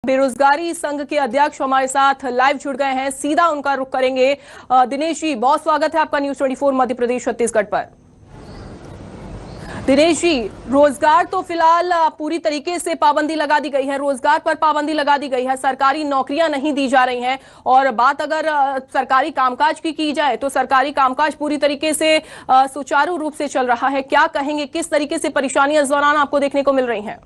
बेरोजगारी संघ के अध्यक्ष हमारे साथ लाइव जुड़ गए हैं, सीधा उनका रुख करेंगे। दिनेश जी, बहुत स्वागत है आपका न्यूज 24 मध्य प्रदेश छत्तीसगढ़ पर। दिनेश जी, रोजगार तो फिलहाल पूरी तरीके से पाबंदी लगा दी गई है, रोजगार पर पाबंदी लगा दी गई है, सरकारी नौकरियां नहीं दी जा रही हैं। और बात अगर सरकारी कामकाज की जाए तो सरकारी कामकाज पूरी तरीके से सुचारू रूप से चल रहा है। क्या कहेंगे, किस तरीके से परेशानियां इस दौरान आपको देखने को मिल रही हैं?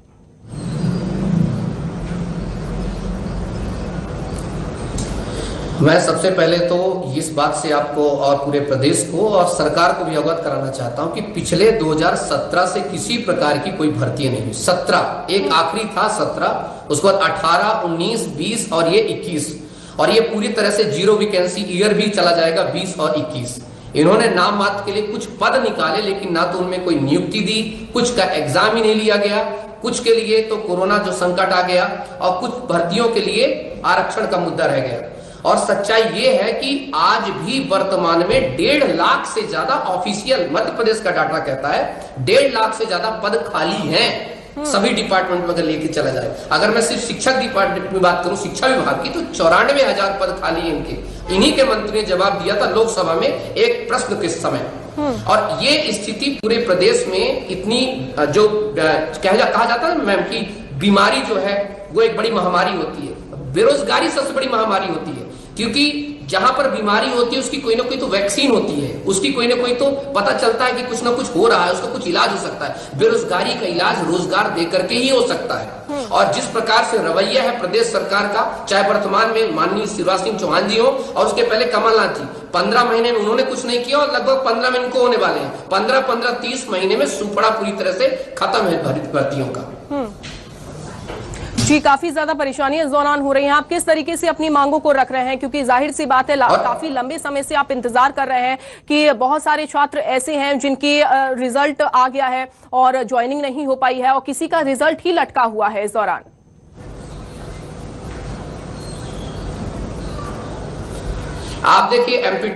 मैं सबसे पहले तो इस बात से आपको और पूरे प्रदेश को और सरकार को भी अवगत कराना चाहता हूं कि पिछले 2017 से किसी प्रकार की कोई भर्ती नहीं हुई। 17 एक आखिरी था 17, उसके बाद 18, 19, 20 और ये 21, और ये पूरी तरह से जीरो वैकेंसी ईयर भी चला जाएगा 20 और 21। इन्होंने नाम मात्र के लिए कुछ पद निकाले, लेकिन ना तो उनमें कोई नियुक्ति दी, कुछ का एग्जाम ही नहीं लिया गया, कुछ के लिए तो कोरोना जो संकट आ गया और कुछ भर्तियों के लिए आरक्षण का मुद्दा रह गया। और सच्चाई ये है कि आज भी वर्तमान में 1.5 लाख से ज्यादा ऑफिशियल मध्य प्रदेश का डाटा कहता है 1.5 लाख से ज्यादा पद खाली हैं सभी डिपार्टमेंट में। अगर लेके चला जाए, अगर मैं सिर्फ शिक्षक डिपार्टमेंट में बात करूं, शिक्षा विभाग की, तो 94,000 पद खाली है इनके। इन्हीं के मंत्री ने जवाब दिया था लोकसभा में एक प्रश्न के समय। और ये स्थिति पूरे प्रदेश में इतनी जो कहा जाता है मैम की बीमारी जो है वो एक बड़ी महामारी होती है। बेरोजगारी सबसे बड़ी महामारी होती है, क्योंकि जहां पर बीमारी होती है उसकी कोई ना कोई तो वैक्सीन होती है, उसकी कोई ना कोई तो पता चलता है कि कुछ ना कुछ हो रहा है, उसका कुछ इलाज हो सकता है। बेरोजगारी का इलाज रोजगार दे करके ही हो सकता है। और जिस प्रकार से रवैया है प्रदेश सरकार का, चाहे वर्तमान में माननीय शिवराज सिंह चौहान जी हो और उसके पहले कमलनाथ जी, 15 महीने में उन्होंने कुछ नहीं किया और लगभग 15 में इनको होने वाले हैं। 15-30 महीने में सुपड़ा पूरी तरह से खत्म है भर्तियों का। जी, काफी ज्यादा परेशानी इस दौरान हो रही है। आप किस तरीके से अपनी मांगों को रख रहे हैं, क्योंकि जाहिर सी बात है काफी लंबे समय से आप इंतजार कर रहे हैं कि बहुत सारे छात्र ऐसे हैं जिनकी रिजल्ट आ गया है और ज्वाइनिंग नहीं हो पाई है और किसी का रिजल्ट ही लटका हुआ है इस दौरान। आप देखिए एमपी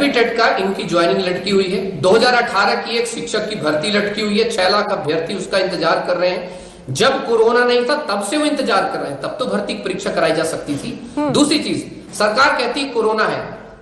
टेट का इनकी ज्वाइनिंग लटकी हुई है। 2018 की एक शिक्षक की भर्ती लटकी हुई है, 6 लाख अभ्यर्थी उसका इंतजार कर रहे हैं। जब कोरोना नहीं था तब से वो इंतजार कर रहे हैं, तब तो भर्ती परीक्षा कराई जा सकती थी। दूसरी चीज, सरकार कहती कोरोना है,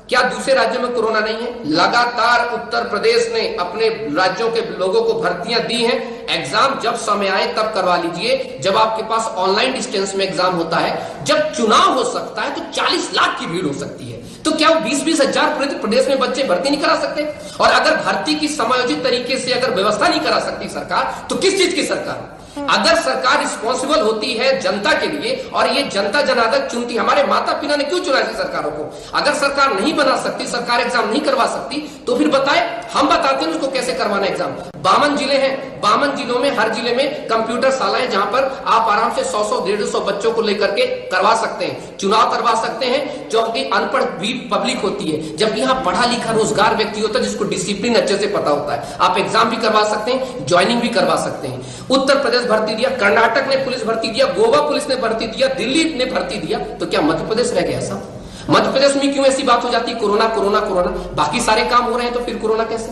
क्या दूसरे राज्यों में कोरोना नहीं है? लगातार उत्तर प्रदेश ने अपने राज्यों के लोगों को भर्तियां दी हैं। एग्जाम जब समय आए तब करवा लीजिए, जब आपके पास ऑनलाइन डिस्टेंस में एग्जाम होता है। जब चुनाव हो सकता है तो 40 लाख की भीड़ हो सकती है, तो क्या वो 20-20 हजार पूरे प्रदेश में बच्चे भर्ती नहीं करा सकते? और अगर भर्ती की समायोजित तरीके से अगर व्यवस्था नहीं करा सकती सरकार, तो किस चीज की सरकार? अगर सरकार रिस्पॉन्सिबल होती है जनता के लिए और ये जनता जनार्दन चुनती, हमारे माता पिता ने क्यों चुना ऐसी सरकारों को? अगर सरकार नहीं बना सकती, सरकार एग्जाम नहीं करवा सकती, तो फिर बताए, हम बताते हैं उसको कैसे करवाना एग्जाम। 52 जिले हैं, 52 जिलों में हर जिले में कंप्यूटर शालाएं जहां पर आप आराम से 100-150 बच्चों को लेकर के करवा सकते हैं, चुनाव करवा सकते हैं, जो कि अनपढ़ भी पब्लिक होती है। जब यहाँ पढ़ा लिखा रोजगार व्यक्ति होता है जिसको डिसिप्लिन अच्छे से पता होता है, आप एग्जाम भी करवा सकते हैं, ज्वाइनिंग भी करवा सकते हैं। उत्तर प्रदेश भर्ती दिया, कर्नाटक ने पुलिस भर्ती दिया, गोवा पुलिस ने भर्ती दिया, दिल्ली ने भर्ती दिया, तो क्या मध्य प्रदेश रह गया ऐसा? मध्य प्रदेश में क्यों ऐसी बात हो जाती? कोरोना कोरोना कोरोना, बाकी सारे काम हो रहे हैं तो फिर कोरोना कैसे?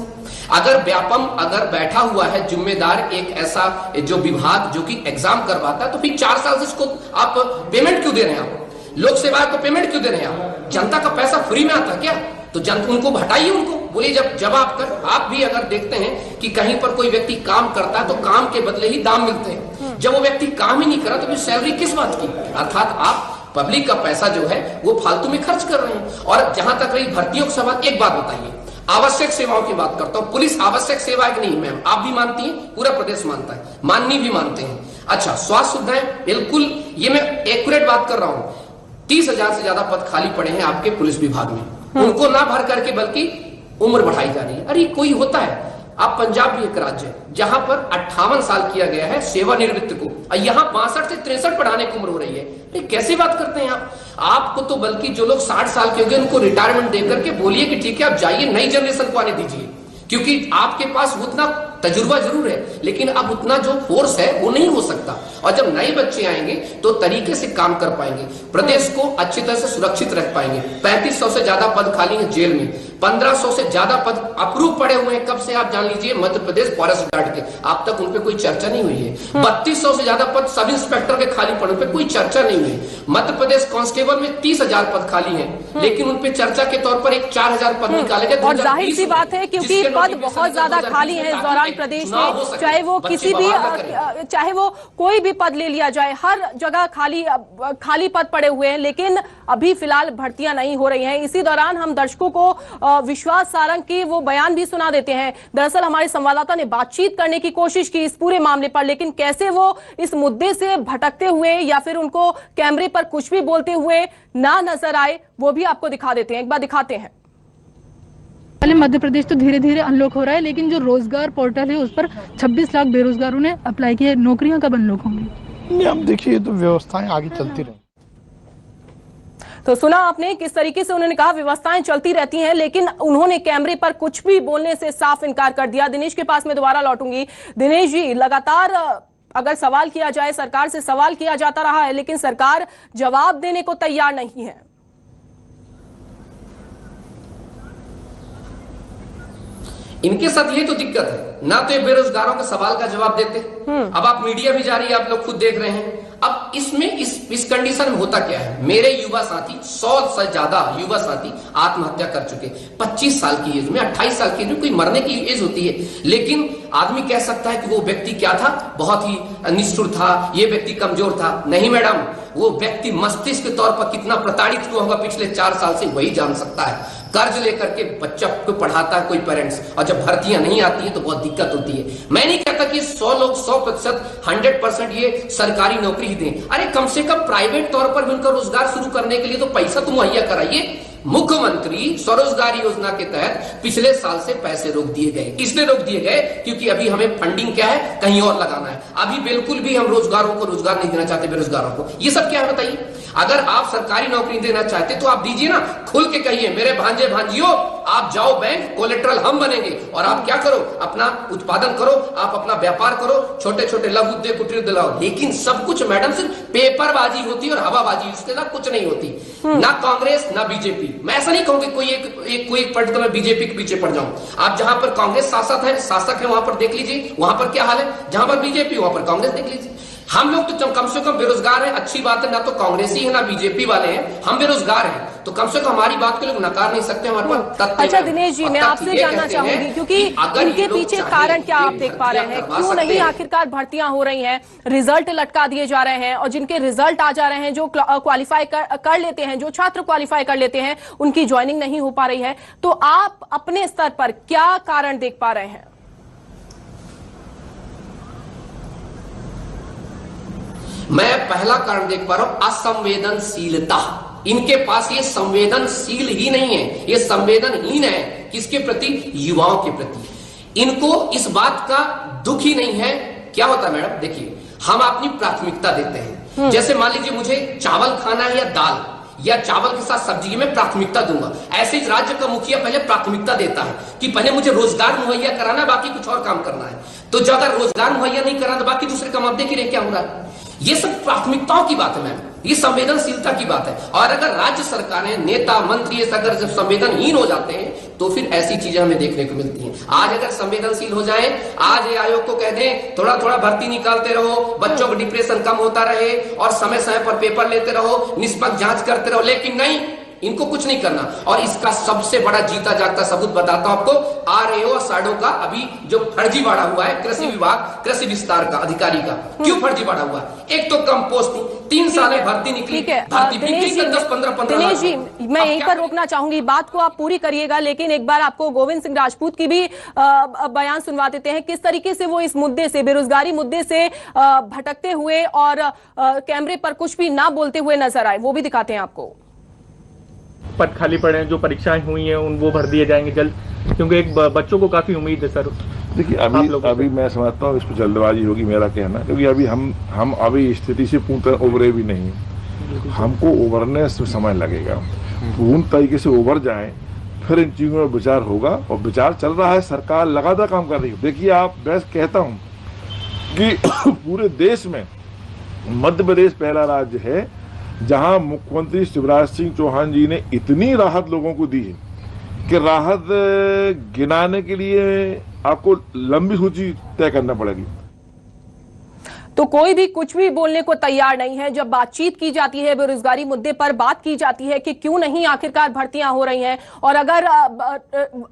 अगर व्यापम अगर बैठा हुआ है जिम्मेदार एक ऐसा जो विभाग जो कि एग्जाम करवाता है, तो फिर 4 साल से इसको आप पेमेंट क्यों दे रहे हैं? आप लोक सेवा को पेमेंट क्यों दे रहे हैं? आप जनता का पैसा फ्री में आता क्या? तो जनता उनको हटाइए, उनको बोलिए जब आप भी अगर देखते हैं कि कहीं पर कोई व्यक्ति काम करता है तो काम के बदले ही दाम मिलते हैं। जब वो व्यक्ति काम ही नहीं करा तो फिर सैलरी किस बात की? अर्थात आप पब्लिक का पैसा जो है वो फालतू में खर्च कर रहे हैं। और जहां तक रही भर्तियों का सवाल, एक बात बताइए, आवश्यक सेवाओं की बात करता हूं, पुलिस आवश्यक सेवा है कि नहीं मैम? आप भी मानती हैं, पूरा प्रदेश मानता है, माननी भी मानते हैं। अच्छा, स्वास्थ्य सुविधाएं बिल्कुल, ये मैं एक्यूरेट बात कर रहा हूं, 30,000 से ज्यादा पद खाली पड़े हैं आपके पुलिस विभाग में, उनको ना भर करके बल्कि उम्र बढ़ाई जा रही है। अरे कोई होता है, आप पंजाब भी एक राज्य है जहां पर 58 साल किया गया है सेवानिवृत्त को, और यहाँ 62 से 63 बढ़ाने की उम्र हो रही है। अरे कैसे बात करते हैं आप? आपको तो बल्कि जो लोग 60 साल के हो गए उनको रिटायरमेंट देकर के बोलिए कि ठीक है आप जाइए, नई जनरेशन को आने दीजिए, क्योंकि आपके पास उतना तजुर्बा जरूर है लेकिन अब उतना जो फोर्स है वो नहीं हो सकता। और जब नए बच्चे आएंगे तो तरीके से काम कर पाएंगे, प्रदेश को अच्छी तरह से सुरक्षित रख पाएंगे। 3500 से ज्यादा पद खाली है जेल में, 1500 से ज्यादा पद अप्रूव पड़े हुए हैं। कब से आप जान लीजिए, मध्य प्रदेश फॉरेस्ट गार्ड के, अब तक उन पे कोई चर्चा नहीं हुई है। 3200 से ज्यादा पद सब इंस्पेक्टर के खाली पड़े, उन पे कोई चर्चा नहीं हुई। मध्य प्रदेश कांस्टेबल में 30,000 पद खाली हैं, लेकिन उन पे चर्चा के तौर पर एक 4000 पद निकाले गए। और जाहिर सी बात है क्योंकि पद बहुत ज्यादा खाली है इस दौरान प्रदेश में, चाहे वो किसी भी, चाहे वो कोई भी पद ले लिया जाए, हर जगह खाली पद पड़े हुए हैं, लेकिन अभी फिलहाल भर्तियां नहीं हो रही हैं। इसी दौरान हम दर्शकों को विश्वास सारंग की वो बयान भी सुना देते हैं। दरअसल हमारे संवाददाता ने बातचीत करने की कोशिश की इस पूरे मामले पर, लेकिन कैसे वो इस मुद्दे से भटकते हुए या फिर उनको कैमरे पर कुछ भी बोलते हुए ना नजर आए, वो भी आपको दिखा देते हैं। एक बार दिखाते हैं। पहले मध्य प्रदेश तो धीरे धीरे अनलॉक हो रहा है, लेकिन जो रोजगार पोर्टल है उस पर 26 लाख बेरोजगारों ने अप्लाई किया। नौकरियां कब अनलॉक होंगी? अब देखिए, तो व्यवस्थाएं आगे चलती रहें। तो सुना आपने किस तरीके से उन्होंने कहा व्यवस्थाएं चलती रहती हैं, लेकिन उन्होंने कैमरे पर कुछ भी बोलने से साफ इनकार कर दिया। दिनेश के पास मैं दोबारा लौटूंगी। दिनेश जी, लगातार अगर सवाल किया जाए, सरकार से सवाल किया जाता रहा है, लेकिन सरकार जवाब देने को तैयार नहीं है। इनके साथ ये तो दिक्कत है, ना तो ये बेरोजगारों के सवाल का जवाब देते। अब आप मीडिया भी जा रही है, आप लोग खुद देख रहे हैं। अब इसमें इस कंडीशन में होता क्या है, मेरे युवा साथी 100 से ज्यादा युवा साथी आत्महत्या कर चुके। 25 साल की एज में, 28 साल की एज में कोई मरने की एज होती है, लेकिन आदमी कह सकता है कि वो व्यक्ति क्या था, बहुत ही निष्ठुर था, ये व्यक्ति कमजोर था। नहीं मैडम, वो व्यक्ति मस्तिष्क के तौर पर कितना प्रताड़ित हुआ होगा पिछले 4 साल से, वही जान सकता है। कर्ज लेकर के बच्चा को पढ़ाता है कोई पेरेंट्स, और जब भर्तियां नहीं आती है तो बहुत दिक्कत होती है। मैं नहीं कहता कि 100 लोग 100% 100% ये सरकारी नौकरी ही दें। अरे कम से कम प्राइवेट तौर पर भी उनका रोजगार शुरू करने के लिए तो पैसा तो मुहैया कराइए। मुख्यमंत्री स्वरोजगार योजना के तहत पिछले साल से पैसे रोक दिए गए। इसलिए रोक दिए गए क्योंकि अभी हमें फंडिंग क्या है, कहीं और लगाना है। अभी बिल्कुल भी हम रोजगारों को रोजगार नहीं देना चाहते, बेरोजगारों को। ये सब क्या है बताइए। अगर आप सरकारी नौकरी देना चाहते तो आप दीजिए ना, खुल के कहिए मेरे भांजे भांजियों, आप जाओ बैंक, कोलेट्रल हम बनेंगे, और आप क्या करो, अपना उत्पादन करो, आप अपना व्यापार करो, छोटे छोटे लघु उद्योग कुटीर दिलाओ। लेकिन सब कुछ मैडम सिर्फ पेपरबाजी होती है और हवाबाजी, उसके साथ कुछ नहीं होती। ना कांग्रेस ना बीजेपी। मैं ऐसा नहीं कहूंगी कोई एक पलट तो मैं बीजेपी के पीछे पड़ जाऊं। आप जहां पर कांग्रेस शासक है वहां पर देख लीजिए, वहां पर क्या हाल है। जहां पर बीजेपी वहां पर कांग्रेस देख लीजिए। हम लोग तो कम से कम बेरोजगार हैं, अच्छी बात है। ना तो कांग्रेसी है ना बीजेपी वाले हैं, हम बेरोजगार हैं, तो कम से कम हमारी बात को लोग नकार नहीं सकते। हमारे पास अच्छा दिनेश जी, मैं आपसे जानना चाहूंगी क्योंकि इनके पीछे कारण क्या आप देख पा रहे हैं, क्यों नहीं आखिरकार भर्तियां हो रही हैं, रिजल्ट लटका दिए जा रहे हैं, और जिनके रिजल्ट आ जा रहे हैं, जो क्वालिफाई कर लेते हैं, जो छात्र क्वालिफाई कर लेते हैं, उनकी ज्वाइनिंग नहीं हो पा रही है। तो आप अपने स्तर पर क्या कारण देख पा रहे हैं? मैं पहला कारण देख पा रहा हूं असंवेदनशीलता। इनके पास ये संवेदनशील ही नहीं है, ये संवेदनहीन है। किसके प्रति? युवाओं के प्रति। इनको इस बात का दुख ही नहीं है। क्या होता है मैडम, देखिए हम अपनी प्राथमिकता देते हैं। जैसे मान लीजिए मुझे चावल खाना है या दाल, या चावल के साथ सब्जी, में प्राथमिकता दूंगा। ऐसे ही राज्य का मुखिया पहले प्राथमिकता देता है कि पहले मुझे रोजगार मुहैया कराना है, बाकी कुछ और काम करना है। तो जो अगर रोजगार मुहैया नहीं कराना तो बाकी दूसरे काम आप देख रहे क्या हो रहा है। ये सब प्राथमिकताओं की बात है मैम, ये संवेदनशीलता की बात है। और अगर राज्य सरकारें, नेता मंत्री अगर जब संवेदनहीन हो जाते हैं तो फिर ऐसी चीजें हमें देखने को मिलती हैं। आज अगर संवेदनशील हो जाएं, आज ये आयोग को कह दें थोड़ा थोड़ा भर्ती निकालते रहो, बच्चों को डिप्रेशन कम होता रहे, और समय समय पर पेपर लेते रहो, निष्पक्ष जांच करते रहो, लेकिन नहीं, इनको कुछ नहीं करना। और इसका सबसे बड़ा जीता जागता सबूत बताता हूं आपको, आरएओ साडो का अभी जो फर्जीवाड़ा हुआ है कृषि विभाग, कृषि विस्तार का अधिकारी का। क्यों फर्जीवाड़ा हुआ? एक तो कम पोस्ट, 3 साल में भर्ती निकली, भर्ती दिनेश जी, मैं यहीं पर रोकना चाहूंगी, बात को आप पूरी करिएगा, लेकिन एक बार आपको गोविंद सिंह राजपूत की भी बयान सुनवा देते हैं, किस तरीके से वो इस मुद्दे से, बेरोजगारी मुद्दे से भटकते हुए और कैमरे पर कुछ भी ना बोलते हुए नजर आए, वो भी दिखाते हैं आपको। पद खाली पड़े हैं, जो परीक्षाएं हुई हैं वो भर दिए जाएंगे जल्द, क्योंकि एक बच्चों को काफी उम्मीद है सर। देखिए अभी मैं समझता हूँ इस पर जल्दबाजी होगी मेरा कहना, क्योंकि अभी हम अभी स्थिति से पूर्ण उभरे भी नहीं, हमको उभरने में समय लगेगा। पूर्ण तरीके से उभर जाएं, फिर इन चीजों में विचार होगा, और विचार चल रहा है, सरकार लगातार काम कर रही है। देखिए आप, मैं कहता हूँ कि पूरे देश में मध्य प्रदेश पहला राज्य है जहां मुख्यमंत्री शिवराज सिंह चौहान जी ने इतनी राहत लोगों को दी है, कि राहत गिनाने के लिए आपको लंबी सूची तय करना पड़ेगी। तो कोई भी कुछ भी बोलने को तैयार नहीं है। जब बातचीत की जाती है बेरोजगारी मुद्दे पर, बात की जाती है कि क्यों नहीं आखिरकार भर्तियां हो रही हैं, और अगर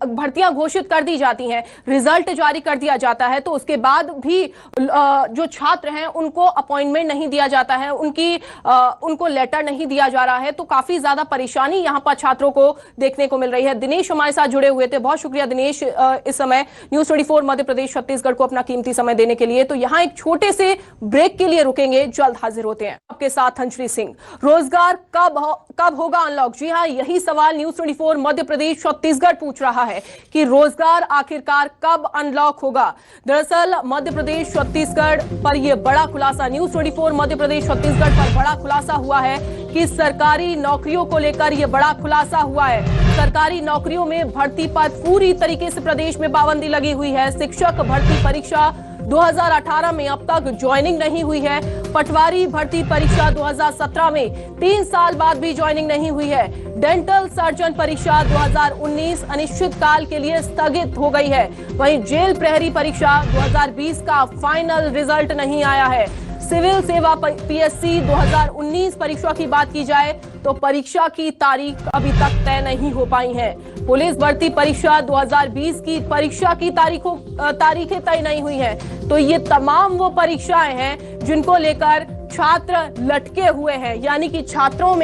भर्तियां घोषित कर दी जाती हैं, रिजल्ट जारी कर दिया जाता है, तो उसके बाद भी जो छात्र हैं उनको अपॉइंटमेंट नहीं दिया जाता है, उनको लेटर नहीं दिया जा रहा है। तो काफी ज्यादा परेशानी यहां पर छात्रों को देखने को मिल रही है। दिनेश हमारे साथ जुड़े हुए थे, बहुत शुक्रिया दिनेश इस समय न्यूज़ 24 मध्य प्रदेश छत्तीसगढ़ को अपना कीमती समय देने के लिए। तो यहां एक छोटे से ब्रेक के लिए रुकेंगे, जल्द हाजिर होते हैं। आपके साथ अंजलि सिंह। रोजगार कब होगा अनलॉक? जी हां, यही सवाल न्यूज़ 24 मध्य प्रदेश छत्तीसगढ़ पूछ रहा है कि रोजगार आखिरकार कब अनलॉक होगा। दरअसल मध्य प्रदेश छत्तीसगढ़ पर यह बड़ा खुलासा, न्यूज़ 24 मध्य प्रदेश छत्तीसगढ़ पर बड़ा खुलासा हुआ है कि सरकारी नौकरियों को लेकर यह बड़ा खुलासा हुआ है। सरकारी नौकरियों में भर्ती पर पूरी तरीके से प्रदेश में पाबंदी लगी हुई है। शिक्षक भर्ती परीक्षा 2018 में अब तक ज्वाइनिंग नहीं हुई है। पटवारी भर्ती परीक्षा 2017 में 3 साल बाद भी ज्वाइनिंग नहीं हुई है। डेंटल सर्जन परीक्षा 2019 अनिश्चित काल के लिए स्थगित हो गई है। वहीं जेल प्रहरी परीक्षा 2020 का फाइनल रिजल्ट नहीं आया है। सिविल सेवा पीएससी 2019 परीक्षा की बात की जाए तो परीक्षा की तारीख अभी तक तय नहीं हो पाई है। पुलिस भर्ती परीक्षा 2020 की परीक्षा की तारीखें तय नहीं हुई है। तो ये तमाम वो परीक्षाएं हैं जिनको लेकर छात्र लटके हुए हैं, यानी कि छात्राओं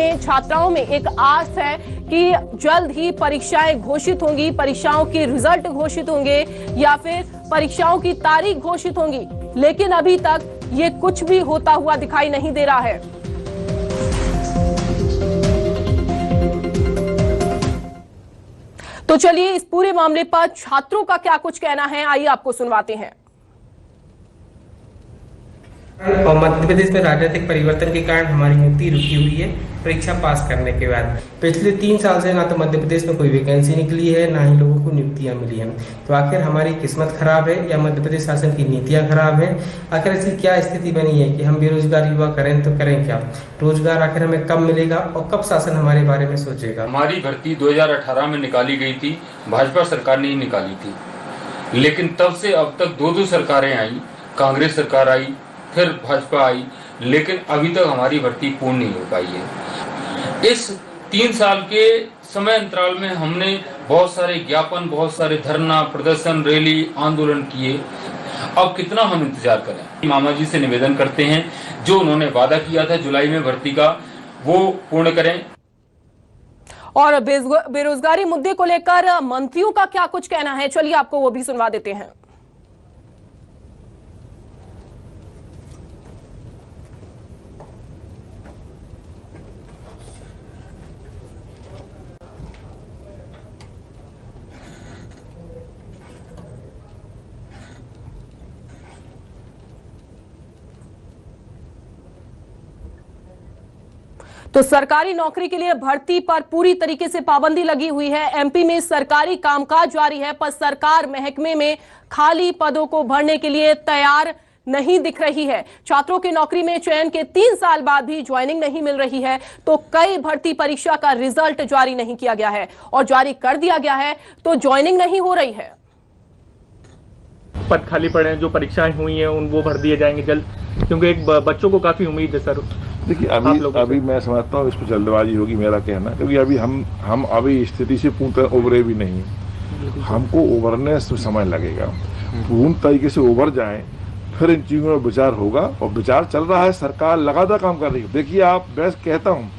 में एक आस है कि जल्द ही परीक्षाएं घोषित होंगी, परीक्षाओं के रिजल्ट घोषित होंगे या फिर परीक्षाओं की तारीख घोषित होंगी। लेकिन अभी तक ये कुछ भी होता हुआ दिखाई नहीं दे रहा है। तो चलिए इस पूरे मामले पर छात्रों का क्या कुछ कहना है, आइए आपको सुनवाते हैं। और मध्य प्रदेश में राजनीतिक परिवर्तन के कारण हमारी नियुक्ति रुकी हुई है परीक्षा पास करने के बाद। पिछले 3 साल से ना तो मध्य प्रदेश में कोई वैकेंसी निकली है, ना ही लोगों को नियुक्तियां मिली हैं। तो आखिर हमारी किस्मत खराब है या मध्य प्रदेश शासन की नीतियां खराब है? आखिर ऐसी क्या स्थिति बनी है कि हम बेरोजगार युवा करें तो करें क्या? रोजगार आखिर हमें कब मिलेगा और कब शासन हमारे बारे में सोचेगा? हमारी भर्ती 2018 में निकाली गई थी, भाजपा सरकार ने ही निकाली थी, लेकिन तब से अब तक 2 सरकारें आई, कांग्रेस सरकार आई, फिर भाजपा आई, लेकिन अभी तक हमारी भर्ती पूर्ण नहीं हो पाई है। इस 3 साल के समय अंतराल में हमने बहुत सारे ज्ञापन, बहुत सारे धरना प्रदर्शन, रैली, आंदोलन किए। अब कितना हम इंतजार करें? मामा जी से निवेदन करते हैं, जो उन्होंने वादा किया था जुलाई में भर्ती का, वो पूर्ण करें। और बेरोजगारी मुद्दे को लेकर मंत्रियों का क्या कुछ कहना है, चलिए आपको वो भी सुनवा देते हैं। तो सरकारी नौकरी के लिए भर्ती पर पूरी तरीके से पाबंदी लगी हुई है। एमपी में सरकारी कामकाज जारी है, पर सरकार महकमे में खाली पदों को भरने के लिए तैयार नहीं दिख रही है। छात्रों की नौकरी में चयन के 3 साल बाद भी ज्वाइनिंग नहीं मिल रही है। तो कई भर्ती परीक्षा का रिजल्ट जारी नहीं किया गया है, और जारी कर दिया गया है तो ज्वाइनिंग नहीं हो रही है। पद खाली पड़े हैं, जो परीक्षाएं हुई हैं वो भर दिए जाएंगे जल्द, क्योंकि एक बच्चों को काफी उम्मीद है सर। देखिए अभी मैं समझता हूँ इस पर जल्दबाजी होगी मेरा कहना, क्योंकि अभी हम अभी स्थिति से पूर्णतः उभरे भी नहीं। हमको उभरने में समय लगेगा, पूर्ण तरीके से उभर जाएं, फिर इन चीजों में विचार होगा। और विचार चल रहा है, सरकार लगातार काम कर रही है। देखिए मैं कहता हूँ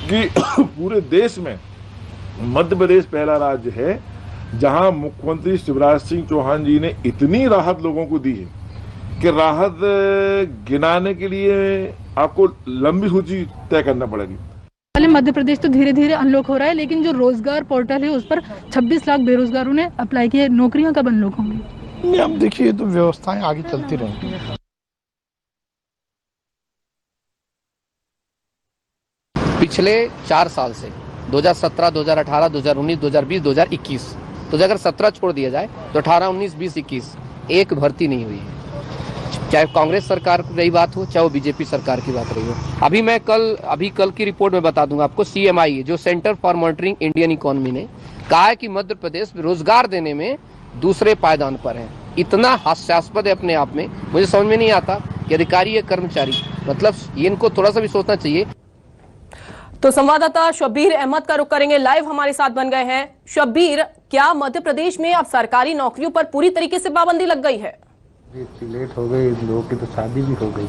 कि पूरे देश में मध्य प्रदेश पहला राज्य है जहां मुख्यमंत्री शिवराज सिंह चौहान जी ने इतनी राहत लोगों को दी है कि राहत गिनाने के लिए आपको लंबी सूची तय करना पड़ेगी। पहले मध्य प्रदेश तो धीरे धीरे अनलॉक हो रहा है, लेकिन जो रोजगार पोर्टल है उस पर 26 लाख बेरोजगारों ने अप्लाई किया। नौकरियां कब अनलॉक होंगी? नहीं, अब देखिए तो व्यवस्थाएं आगे चलती रहेंगी। पिछले 4 साल से 2017, 2018, 2019, 2020, 2021, तो अगर 17 छोड़ दिया जाए तो 18, 19, 20, 21 एक भर्ती नहीं हुई है। चाहे कांग्रेस सरकार की रही बात हो, चाहे वो बीजेपी सरकार की बात रही हो। अभी मैं कल की रिपोर्ट में बता दूंगा आपको। CMI जो centre for monitoring Indian economy ने कहा है कि मध्य प्रदेश रोजगार देने में दूसरे पायदान पर है। इतना हास्यास्पद है अपने आप में, मुझे समझ में नहीं आता कि अधिकारी या कर्मचारी, मतलब इनको थोड़ा सा भी सोचना चाहिए। तो संवाददाता शब्बीर अहमद का रुख करेंगे, लाइव हमारे साथ बन गए हैं। शब्बीर, क्या मध्य प्रदेश में अब सरकारी नौकरियों पर पूरी तरीके से पाबंदी लग गई है? लेट हो गई, लोगों की तो शादी भी हो गई।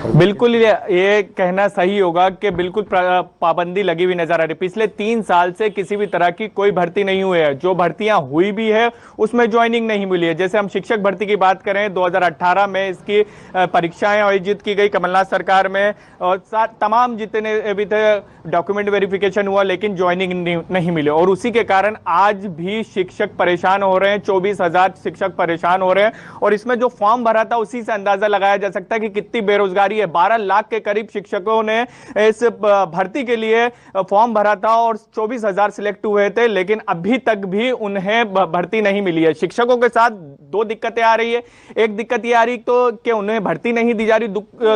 बिल्कुल ये कहना सही होगा कि बिल्कुल पाबंदी लगी हुई नजर आ रही। पिछले 3 साल से किसी भी तरह की कोई भर्ती नहीं हुई है। जो भर्तियां हुई भी है उसमें ज्वाइनिंग नहीं मिली है। जैसे हम शिक्षक भर्ती की बात करें, 2018 में इसकी परीक्षाएं आयोजित की गई कमलनाथ सरकार में, और तमाम जितने भी थे डॉक्यूमेंट वेरिफिकेशन हुआ, लेकिन ज्वाइनिंग नहीं मिले। और उसी के कारण आज भी शिक्षक परेशान हो रहे हैं, 24,000 शिक्षक परेशान हो रहे हैं। और इसमें जो फॉर्म भरा था उसी से अंदाजा लगाया जा सकता है कि कितनी बेरोजगारी है। 12 लाख के करीब शिक्षकों ने इस भर्ती के लिए फॉर्म भरा था और 24,000 सिलेक्ट हुए थे, लेकिन अभी तक भी उन्हें भर्ती नहीं मिली है। शिक्षकों के साथ 2 दिक्कतें आ रही है। एक दिक्कत ये आ रही तो कि उन्हें भर्ती नहीं दी जा रही,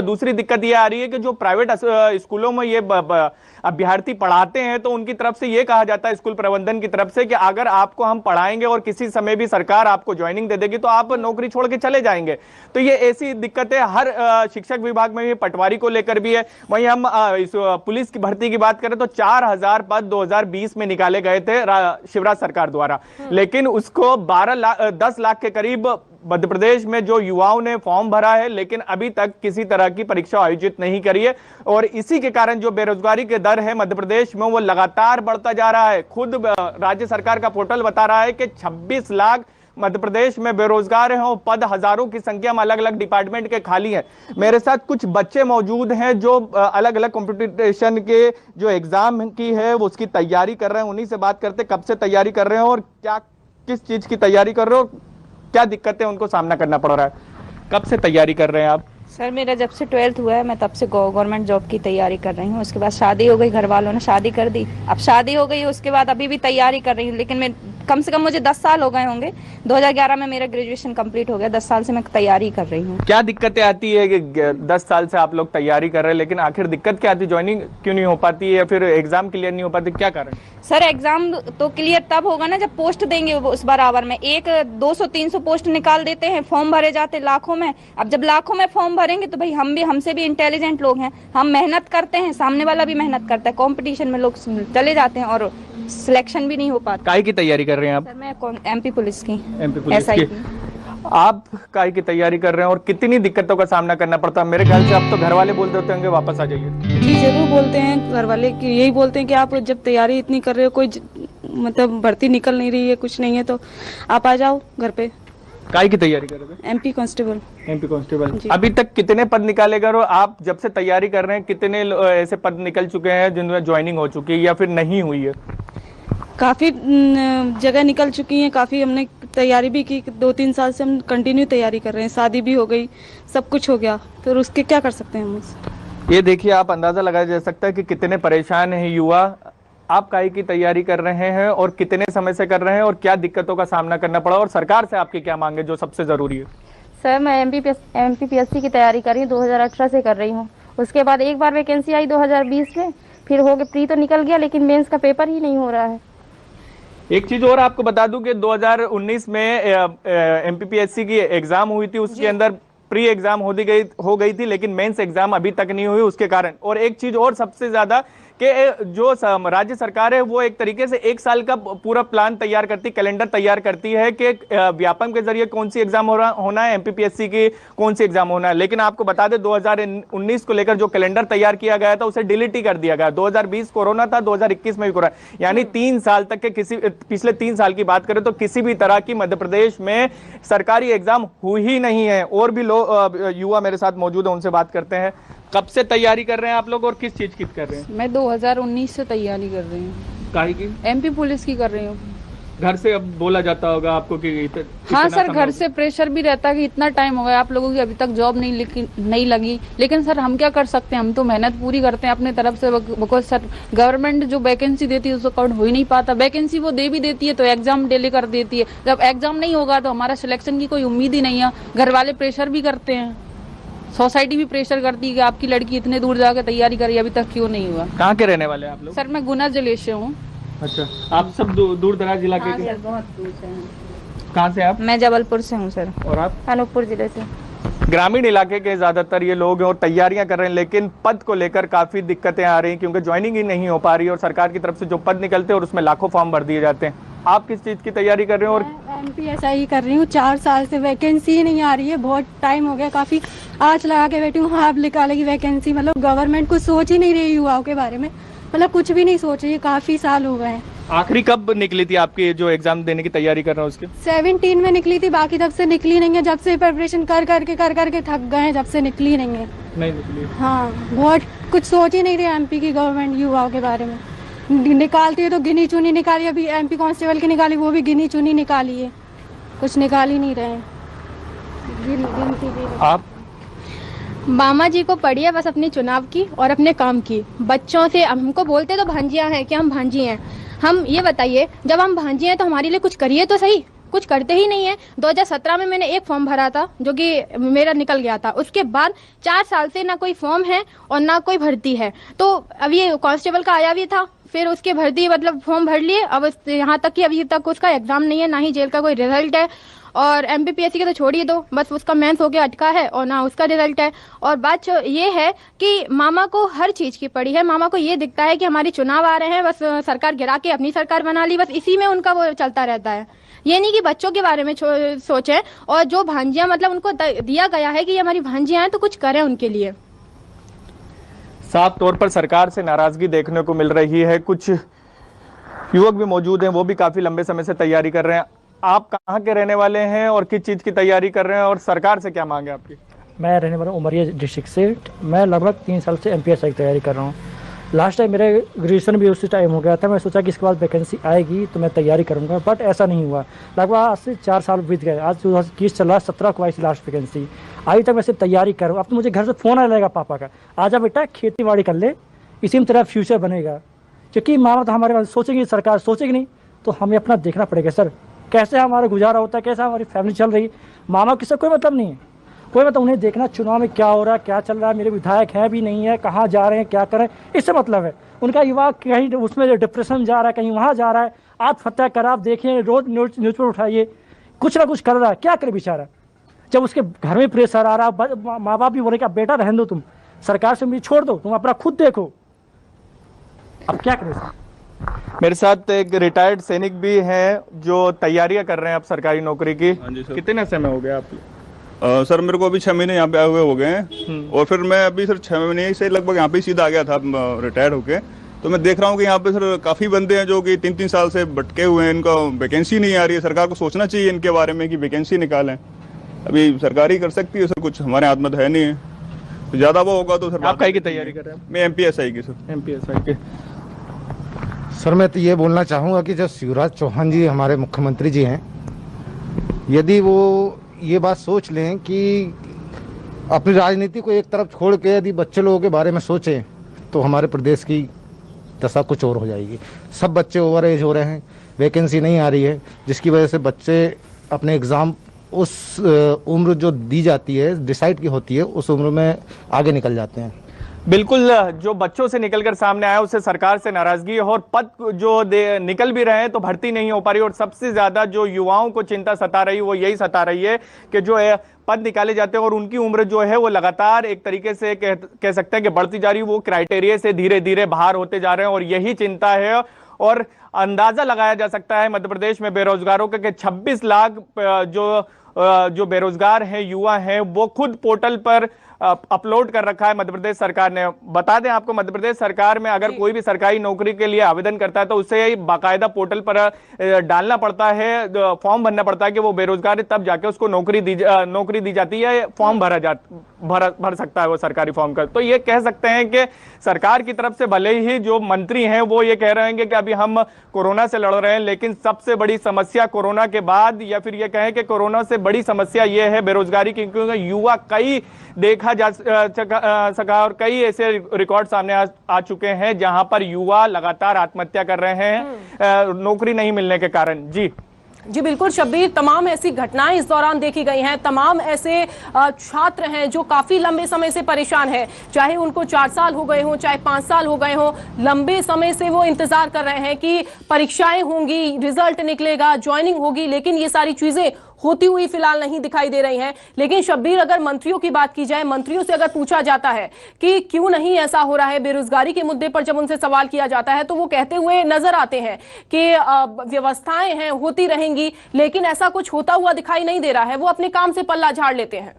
दूसरी दिक्कत ये आ रही है कि जो प्राइवेट स्कूलों में ये अभ्यर्थी पढ़ाते हैं तो उनकी तरफ से ये कहा जाता है, स्कूल प्रबंधन की तरफ से, कि अगर आपको हम पढ़ाएंगे और किसी समय भी सरकार आपको ज्वाइनिंग दे देगी तो आप नौकरी छोड़ के चले जाएंगे। तो ये ऐसी दिक्कतें हर शिक्षक विभाग में भी, पटवारी को लेकर भी है। वहीं हम इस पुलिस की भर्ती की बात करें तो 4,000 पद 2020 में निकाले गए थे शिवराज सरकार द्वारा, लेकिन उसको 10 लाख के करीब मध्य प्रदेश में जो युवाओं ने फॉर्म भरा है, लेकिन अभी तक किसी तरह की परीक्षा आयोजित नहीं करी है। और इसी के कारण जो बेरोजगारी के दर है मध्य प्रदेश में वो लगातार बढ़ता जा रहा है। खुद राज्य सरकार का पोर्टल बता रहा है कि 26 लाख मध्य प्रदेश में बेरोजगार हैं और पद हजारों की संख्या में अलग अलग डिपार्टमेंट के खाली हैं। मेरे साथ कुछ बच्चे मौजूद हैं जो अलग अलग कंपटीशन के जो एग्जाम की है वो उसकी तैयारी कर रहे हैं। उन्हीं से बात करते, कब से तैयारी कर रहे हैं और क्या किस चीज की तैयारी कर रहे हो, क्या दिक्कतें उनको सामना करना पड़ रहा है? कब से तैयारी कर रहे हैं आप? सर मेरा जब से 12th हुआ है मैं तब से गवर्नमेंट जॉब की तैयारी कर रही हूँ। उसके बाद शादी हो गई, घर वालों ने शादी कर दी, अब शादी हो गई उसके बाद अभी भी तैयारी कर रही हूँ। लेकिन मैं कम से कम मुझे 10 साल हो गए होंगे, 2011 में मेरा ग्रेजुएशन कंप्लीट हो गया। 10 साल से मैं तैयारी कर रही हूँ। क्या दिक्कतें आती है कि 10 साल से आप लोग तैयारी कर रहे हैं, लेकिन आखिर दिक्कत क्या आती है? ज्वाइनिंग क्यों नहीं हो पाती है या फिर एग्जाम क्लियर नहीं हो पाती, क्या कारण? सर एग्जाम तो क्लियर तब होगा ना जब पोस्ट देंगे उस बराबर में। 200-300 पोस्ट निकाल देते हैं, फॉर्म भरे जाते लाखों में। अब जब लाखों में फॉर्म भरेंगे तो भाई हमसे भी इंटेलिजेंट लोग हैं, हम मेहनत करते हैं, सामने वाला भी मेहनत करता है, कंपटीशन में लोग चले जाते हैं और सिलेक्शन भी नहीं हो पाता। काय की तैयारी कर रहे हैं आप? सर मैं एमपी पुलिस की। आप काय की तैयारी कर रहे हैं और कितनी दिक्कतों का सामना करना पड़ता है? मेरे ख्याल से अब तो घर वाले बोल देते होंगे वापस आ जाइए। जी जरूर बोलते हैं घर वाले, यही बोलते हैं कि आप जब तैयारी इतनी कर रहे हो, कोई मतलब भर्ती निकल नहीं रही है, कुछ नहीं है, तो आप आ जाओ घर पे। काय की तैयारी कर रहे हैं? MP constable. MP constable. अभी तक कितने पद निकाले गए और आप जब से तैयारी कर रहे हैं कितने ऐसे पद निकल चुके हैं जिनमें ज्वाइनिंग हो चुकी है या फिर नहीं हुई है? काफी जगह निकल चुकी हैं, काफी हमने तैयारी भी की। 2-3 साल से हम कंटिन्यू तैयारी कर रहे हैं, शादी भी हो गई, सब कुछ हो गया, फिर उसके क्या कर सकते हैं हम? ये देखिए, आप अंदाजा लगाया जा सकता है कि कितने परेशान हैं युवा। आप काय की तैयारी कर रहे हैं और कितने समय से कर रहे हैं और क्या दिक्कतों का सामना करना पड़ा और सरकार से आपकी क्या मांग है जो सबसे जरूरी है? सर मैं एमपीपीएससी की तैयारी कर रही हूँ, 2018 से कर रही हूँ। उसके बाद एक बार वैकेंसी आई 2020 में, फिर हो गया, प्री तो निकल गया लेकिन मेंस का पेपर ही नहीं हो रहा है। एक चीज और आपको बता दूं कि 2019 में एमपीपीएससी की एग्जाम हुई थी, उसके अंदर प्री एग्जाम हो गई थी लेकिन मेंस एग्जाम अभी तक नहीं हुई उसके कारण। और एक चीज और सबसे ज्यादा कि जो राज्य सरकार है वो एक तरीके से 1 साल का पूरा प्लान तैयार करती, कैलेंडर तैयार करती है कि व्यापम के जरिए कौन सी एग्जाम होना है, एमपीपीएससी की कौन सी एग्जाम होना है। लेकिन आपको बता दें 2019 को लेकर जो कैलेंडर तैयार किया गया था उसे डिलीट ही कर दिया गया। 2020 कोरोना था, 2021 में भी कोरोना, यानी 3 साल तक के पिछले 3 साल की बात करें तो किसी भी तरह की मध्य प्रदेश में सरकारी एग्जाम हुई ही नहीं है। और भी लोग युवा मेरे साथ मौजूद है, उनसे बात करते हैं। कब से तैयारी कर रहे हैं आप लोग और किस चीज की कर रहे हैं? मैं 2019 से तैयारी कर रही हूँ। काहे की? एमपी पुलिस की कर रही हूँ। घर से अब बोला जाता होगा आपको कि हाँ सर, घर से प्रेशर भी रहता है कि इतना टाइम हो गया आप लोगों की, अभी तक जॉब नहीं लगी। लेकिन सर हम क्या कर सकते हैं, हम तो मेहनत पूरी करते हैं अपने तरफ से। बिकॉज सर गवर्नमेंट जो वैकेंसी देती है उसको काउंट हो ही नहीं पाता। वैकेंसी वो दे भी देती है तो एग्जाम डिले कर देती है। जब एग्जाम नहीं होगा तो हमारा सिलेक्शन की कोई उम्मीद ही नहीं है। घर वाले प्रेशर भी करते हैं, सोसाइटी भी प्रेशर करती है कि आपकी लड़की इतने दूर जाकर तैयारी करी, अभी तक क्यों नहीं हुआ। कहाँ के रहने वाले हैं आप लोग? सर मैं गुना जिले से हूँ। अच्छा, आप सब दूर दराज इलाके के? बहुत दूर से हैं। कहाँ से आप? मैं जबलपुर से हूँ सर। और आप? अनूपपुर जिले से। ग्रामीण इलाके के ज्यादातर ये लोग हैं और तैयारियां कर रहे हैं, लेकिन पद को लेकर काफी दिक्कतें आ रही हैं क्योंकि ज्वाइनिंग ही नहीं हो पा रही है और सरकार की तरफ से जो पद निकलते हैं और उसमें लाखों फॉर्म भर दिए जाते हैं। आप किस चीज की तैयारी कर रहे हैं? और MPSI कर रही हूँ, 4 साल से वैकेंसी नहीं आ रही है, बहुत टाइम हो गया, काफी आँच लगा के बैठी हूँ, हाँ अब निकालेगी वैकेंसी। मतलब गवर्नमेंट कुछ सोच ही नहीं रही युवाओं के बारे में, मतलब कुछ भी नहीं सोच रही है, काफी साल हो गए हैं। आखिरी कब निकली थी आपकी जो एग्जाम देने की तैयारी कर रहे हैं उसके? 17 में निकली थी, बाकी तब से निकली नहीं है। जब से प्रिपरेशन कर करके थक गए हैं, जब से निकली नहीं है। नहीं निकली? हाँ, बहुत कुछ सोच ही नहीं रही MP की गवर्नमेंट युवाओं के बारे में। निकालती है तो गिनी चुनी निकाली, अभी MP कांस्टेबल की निकाली, वो भी गिनी चुनी निकाली है, कुछ निकाल ही नहीं रहे हैं। आप? मामा जी को पड़ी है बस अपनी चुनाव की और अपने काम की। बच्चों से हमको बोलते तो भांजियां हैं कि हम भांजी हैं। हम ये बताइए, जब हम भांजी हैं तो हमारे लिए कुछ करिए तो सही, कुछ करते ही नहीं है। 2017 में मैंने एक फॉर्म भरा था जो कि मेरा निकल गया था, उसके बाद 4 साल से ना कोई फॉर्म है और ना कोई भर्ती है। तो अब ये कांस्टेबल का आया भी था, फिर उसके भर्ती मतलब फॉर्म भर लिए, अब यहाँ तक कि अभी तक उसका एग्जाम नहीं है, ना ही जेल का कोई रिजल्ट है। और MPPSC के तो छोड़ ही दो, बस उसका मेंस होके अटका है और ना उसका रिजल्ट है। और बात ये है कि मामा को हर चीज की पड़ी है। मामा को ये दिखता है कि हमारी चुनाव आ रहे हैं, बस सरकार गिरा के अपनी सरकार बना ली, बस इसी में उनका वो चलता रहता है। ये नहीं कि बच्चों के बारे में सोचें, और जो भांजियां मतलब उनको दिया गया है कि ये हमारी भांजियां हैं तो कुछ करें उनके लिए। साफ तौर पर सरकार से नाराजगी देखने को मिल रही है। कुछ युवक भी मौजूद हैं, वो भी काफी लंबे समय से तैयारी कर रहे हैं। आप कहाँ के रहने वाले हैं और किस चीज की तैयारी कर रहे हैं और सरकार से क्या मांग है आपकी? मैं रहने वाला हूँ उमरिया डिस्ट्रिक्ट से। मैं लगभग 3 साल से MPSI की तैयारी कर रहा हूँ। लास्ट टाइम मेरे ग्रेजुएशन भी उसी टाइम हो गया था। मैं सोचा कि इसके बाद वैकेंसी आएगी तो मैं तैयारी करूँगा, बट ऐसा नहीं हुआ। लगभग आज से 4 साल बीत गए। आज 2021 चल रहा है, 17 को आई थी लास्ट वैकेंसी। अभी तक मैं सिर्फ तैयारी करूँ। अब तो मुझे घर से फ़ोन आ जाएगा पापा का, आजा बेटा खेती बाड़ी कर ले, इसी में तेरा फ्यूचर बनेगा। क्योंकि मामा तो हमारे पास सोचेंगे, सरकार सोचेगी नहीं, तो हमें अपना देखना पड़ेगा सर, कैसे हमारा गुजारा होता है, कैसे हमारी फैमिली चल रही। मामा किससे कोई मतलब नहीं है, कोई मतलब उन्हें देखना चुनाव में क्या हो रहा है, क्या चल रहा है, मेरे विधायक हैं भी नहीं है, कहाँ जा रहे हैं, क्या कर रहे हैं, इससे मतलब है। उनका युवा कहीं उसमें डिप्रेशन जा रहा है, कहीं वहाँ जा रहा है, आत्महत्या कर, आप देखें रोज न्यूज़ पर उठाइए, कुछ ना कुछ कर रहा है, क्या करे बेचारा। जब उसके घर में प्रेशर आ रहा है, माँ बाप भी बोले कि बेटा रहने दो, तुम सरकार से भी छोड़ दो, तुम अपना खुद देखो। अब क्या करें सर? मेरे साथ एक रिटायर्ड सैनिक भी हैं जो तैयारियां कर रहे हैं अब सरकारी नौकरी की। कितने समय हो गया आप? सर मेरे को अभी 6 महीने यहाँ पे आए हुए हो गए हैं, और फिर मैं अभी सर 6 महीने से लगभग यहाँ पे सीधा आ गया था रिटायर्ड होके। तो मैं देख रहा हूँ कि यहाँ पे सर काफ़ी बंदे हैं जो कि 3-3 साल से भटके हुए हैं, इनका वैकेंसी नहीं आ रही है। सरकार को सोचना चाहिए इनके बारे में कि वैकेंसी निकालें। अभी सरकार ही कर सकती है सर, कुछ हमारे हाथ में है नहीं है। तो ज़्यादा वो होगा तो सर। आप कहीं की तैयारी कर रहे हैं? मैं MPSI की सर। MPSI की। सर मैं तो ये बोलना चाहूँगा कि जो शिवराज चौहान जी हमारे मुख्यमंत्री जी हैं, यदि वो ये बात सोच लें कि अपनी राजनीति को एक तरफ छोड़ के यदि बच्चे लोगों के बारे में सोचें, तो हमारे प्रदेश की दशा कुछ और हो जाएगी। सब बच्चे ओवर एज हो रहे हैं, वैकेंसी नहीं आ रही है, जिसकी वजह से बच्चे अपने एग्ज़ाम उस उम्र जो दी जाती है, डिसाइड की होती है, उस उम्र में आगे निकल जाते हैं। बिल्कुल, जो बच्चों से निकलकर सामने आया उससे सरकार से नाराजगी है, और पद जो निकल भी रहे हैं तो भर्ती नहीं हो पा रही। और सबसे ज्यादा जो युवाओं को चिंता सता रही वो यही सता रही है कि जो पद निकाले जाते हैं और उनकी उम्र जो है वो लगातार एक तरीके से कह सकते हैं कि बढ़ती जा रही है, वो क्राइटेरिया से धीरे धीरे बाहर होते जा रहे हैं, और यही चिंता है। और अंदाजा लगाया जा सकता है मध्य प्रदेश में बेरोजगारों का कि 26 लाख जो बेरोजगार हैं, युवा हैं, वो खुद पोर्टल पर अपलोड कर रखा है मध्य प्रदेश सरकार ने। बता दें आपको, मध्य प्रदेश सरकार में अगर कोई भी सरकारी नौकरी के लिए आवेदन करता है तो उसे बाकायदा पोर्टल पर डालना पड़ता है, फॉर्म भरना पड़ता है कि वो बेरोजगार है, तब जाके उसको नौकरी दी जाती है, फॉर्म भर सकता है वो सरकारी फॉर्म का। तो ये कह सकते हैं कि सरकार की तरफ से भले ही जो मंत्री हैं वो ये कह रहे हैं कि अभी हम कोरोना से लड़ रहे हैं, लेकिन सबसे बड़ी समस्या कोरोना के बाद, या फिर ये कहें कि कोरोना से बड़ी समस्या ये है बेरोजगारी की, क्योंकि युवा कई देखा जा सका और कई ऐसे रिकॉर्ड सामने आ चुके हैं जहां पर युवा लगातार आत्महत्या कर रहे हैं नौकरी नहीं मिलने के कारण। जी जी बिल्कुल शब्बीर, तमाम ऐसी घटनाएं इस दौरान देखी गई हैं। तमाम ऐसे छात्र हैं जो काफी लंबे समय से परेशान हैं, चाहे उनको 4 साल हो गए हों, चाहे 5 साल हो गए हों, लंबे समय से वो इंतजार कर रहे हैं कि परीक्षाएं होंगी, रिजल्ट निकलेगा, ज्वाइनिंग होगी, लेकिन ये सारी चीजें होती हुई फिलहाल नहीं दिखाई दे रही हैं। लेकिन शब्बीर, अगर मंत्रियों की बात की जाए, मंत्रियों से अगर पूछा जाता है कि क्यों नहीं ऐसा हो रहा है, बेरोजगारी के मुद्दे पर जब उनसे सवाल किया जाता है तो वो कहते हुए नजर आते हैं कि व्यवस्थाएं हैं, होती रहेंगी, लेकिन ऐसा कुछ होता हुआ दिखाई नहीं दे रहा है। वो अपने काम से पल्ला झाड़ लेते हैं।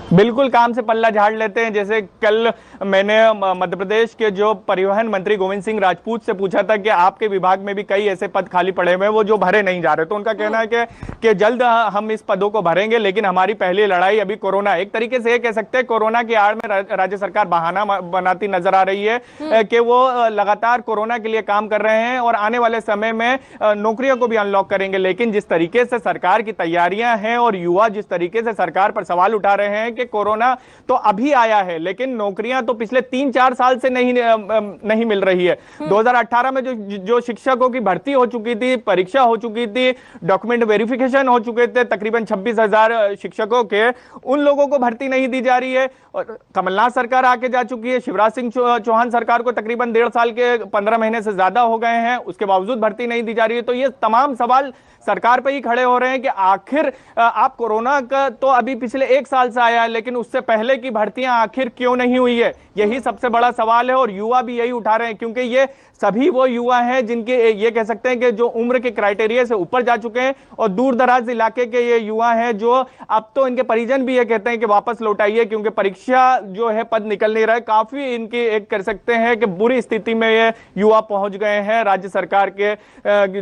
बिल्कुल काम से पल्ला झाड़ लेते हैं। जैसे कल मैंने मध्य प्रदेश के जो परिवहन मंत्री गोविंद सिंह राजपूत से पूछा था कि आपके विभाग में भी कई ऐसे पद खाली पड़े हुए हैं वो जो भरे नहीं जा रहे, तो उनका कहना है कि जल्द हम इस पदों को भरेंगे, लेकिन हमारी पहली लड़ाई अभी कोरोना। एक तरीके से ये कह सकते हैं कोरोना की आड़ में राज्य सरकार बहाना बनाती नजर आ रही है कि वो लगातार कोरोना के लिए काम कर रहे हैं और आने वाले समय में नौकरियों को भी अनलॉक करेंगे। लेकिन जिस तरीके से सरकार की तैयारियां हैं और युवा जिस तरीके से सरकार पर सवाल उठा रहे हैं कि कोरोना तो अभी आया है लेकिन नौकरियां तो पिछले 3-4 साल से नहीं मिल रही है। 2018 में जो शिक्षकों की भर्ती हो चुकी थी, परीक्षा हो चुकी थी, डॉक्यूमेंट वेरिफिकेशन हो चुके थे तकरीबन 26,000 शिक्षकों के, उन लोगों को भर्ती नहीं दी जा रही है। और कमलनाथ सरकार आके जा चुकी है, शिवराज सिंह चौहान सरकार को तकरीबन 1.5 साल के 15 महीने से ज्यादा हो गए हैं, उसके बावजूद भर्ती नहीं दी जा रही है। तो ये तमाम सवाल सरकार पे ही खड़े हो रहे हैं कि आखिर आप कोरोना का तो अभी पिछले 1 साल से आया है, लेकिन उससे पहले की भर्तियां आखिर क्यों नहीं हुई है, यही सबसे बड़ा सवाल है। और युवा भी यही उठा रहे हैं क्योंकि ये सभी वो युवा हैं जिनके ये कह सकते हैं कि जो उम्र के क्राइटेरिया से ऊपर जा चुके हैं और दूर दराज इलाके के ये युवा हैं जो अब तो इनके परिजन भी ये कहते हैं कि वापस लौटाइए क्योंकि परीक्षा जो है पद निकल नहीं रहा है। काफी इनकी एक कर सकते हैं कि बुरी स्थिति में ये युवा पहुंच गए हैं राज्य सरकार के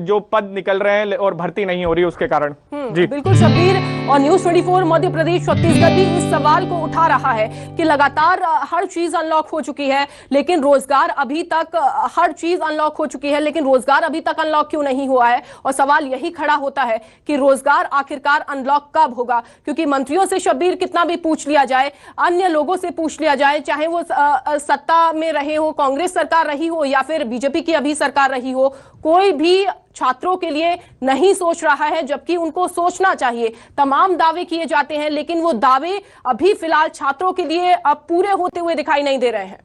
जो पद निकल रहे हैं और भर्ती नहीं हो रही उसके कारण। जी बिल्कुल शब्बीर, और न्यूज़ 24 मध्य प्रदेश छत्तीसगढ़ भी इस सवाल को उठा रहा है कि लगातार हर चीज अनलॉक हो चुकी है लेकिन रोजगार अभी तक हर चीज अनलॉक हो चुकी है लेकिन रोजगार अभी तक अनलॉक क्यों नहीं हुआ है। और सवाल यही खड़ा होता है कि रोजगार आखिरकार अनलॉक कब होगा, क्योंकि मंत्रियों से शब्बीर कितना भी पूछ लिया जाए, अन्य लोगों से पूछ लिया जाए, चाहे वो सत्ता में रहे हो, कांग्रेस सरकार रही हो या फिर बीजेपी की अभी सरकार रही हो, कोई भी छात्रों के लिए नहीं सोच रहा है, जबकि उनको सोचना चाहिए। तमाम दावे किए जाते हैं लेकिन वो दावे अभी फिलहाल छात्रों के लिए अब पूरे होते हुए दिखाई नहीं दे रहे हैं।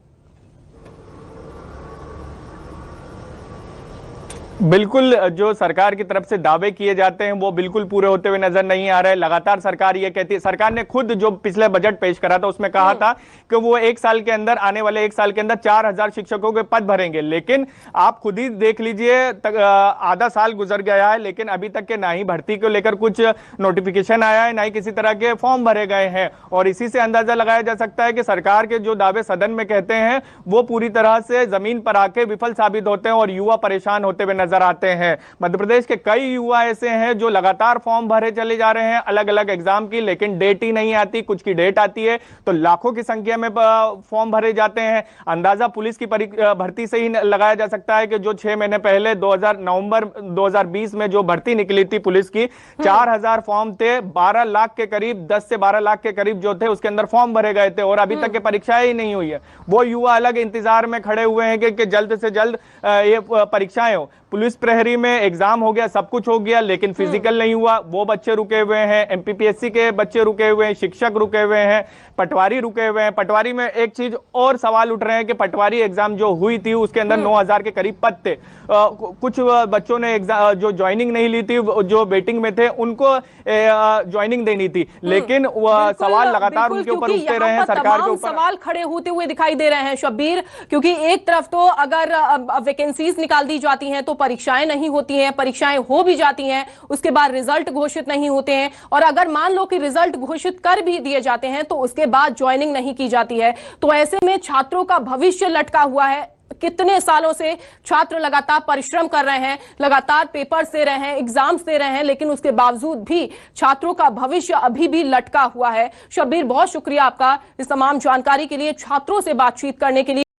बिल्कुल जो सरकार की तरफ से दावे किए जाते हैं वो बिल्कुल पूरे होते हुए नजर नहीं आ रहे। लगातार सरकार ये कहती है, सरकार ने खुद जो पिछले बजट पेश करा था उसमें कहा था कि वो 1 साल के अंदर, आने वाले 1 साल के अंदर 4,000 शिक्षकों के पद भरेंगे, लेकिन आप खुद ही देख लीजिए आधा साल गुजर गया है लेकिन अभी तक के ना ही भर्ती को लेकर कुछ नोटिफिकेशन आया है, ना ही किसी तरह के फॉर्म भरे गए हैं। और इसी से अंदाजा लगाया जा सकता है कि सरकार के जो दावे सदन में कहते हैं वो पूरी तरह से जमीन पर आके विफल साबित होते हैं और युवा परेशान होते हुए नजर आते हैं। मध्य प्रदेश के कई युवा ऐसे हैं जो लगातार फॉर्म भरे चले जा रहे हैं अलग अलग एग्जाम की, लेकिन डेट ही नहीं आती, कुछ की डेट आती है तो लाखों की संख्या में फॉर्म भरे जाते हैं। अंदाजा पुलिस की भर्ती से ही लगाया जा सकता है कि जो 6 महीने पहले नवंबर 2020 में जो भर्ती निकली थी पुलिस की, 4,000 फॉर्म थे, 12 लाख के करीब, 10 से 12 लाख के करीब जो थे उसके अंदर फॉर्म भरे गए थे और अभी तक के परीक्षाएं ही नहीं हुई है। वो युवा अलग इंतजार में खड़े हुए हैं कि जल्द से जल्द ये परीक्षाएं हो। पुलिस प्रहरी में एग्जाम हो गया, सब कुछ हो गया, लेकिन फिजिकल नहीं हुआ, वो बच्चे रुके हुए हैं। एमपीपीएससी के बच्चे रुके हुए हैं, शिक्षक रुके हुए हैं, पटवारी रुके हुए हैं। पटवारी में एक चीज और सवाल उठ रहे हैं कि पटवारी एग्जाम जो हुई थी उसके अंदर 9,000 के करीब पद थे। कुछ बच्चों ने एग्जाम जो ज्वाइनिंग नहीं ली थी, जो वेटिंग में थे, उनको ज्वाइनिंग देनी थी, लेकिन सवाल लगातार उनके ऊपर उठते रहे हैं, सरकार के ऊपर सवाल खड़े होते हुए दिखाई दे रहे हैं शब्बीर, क्योंकि एक तरफ तो अगर वैकेंसीज निकाल दी जाती हैं तो परीक्षाएं नहीं होती हैं, परीक्षाएं हो भी जाती हैं उसके बाद रिजल्ट घोषित नहीं होते हैं, और अगर मान लो कि रिजल्ट घोषित कर भी दिए जाते हैं तो उसके बाद ज्वाइनिंग नहीं की जाती है। तो ऐसे में छात्रों का भविष्य लटका हुआ है। कितने सालों से छात्र लगातार परिश्रम कर रहे हैं, लगातार पेपर्स दे रहे हैं, एग्जाम्स दे रहे हैं, लेकिन उसके बावजूद भी छात्रों का भविष्य अभी भी लटका हुआ है। शब्बीर, बहुत शुक्रिया आपका इस तमाम जानकारी के लिए, छात्रों से बातचीत करने के लिए।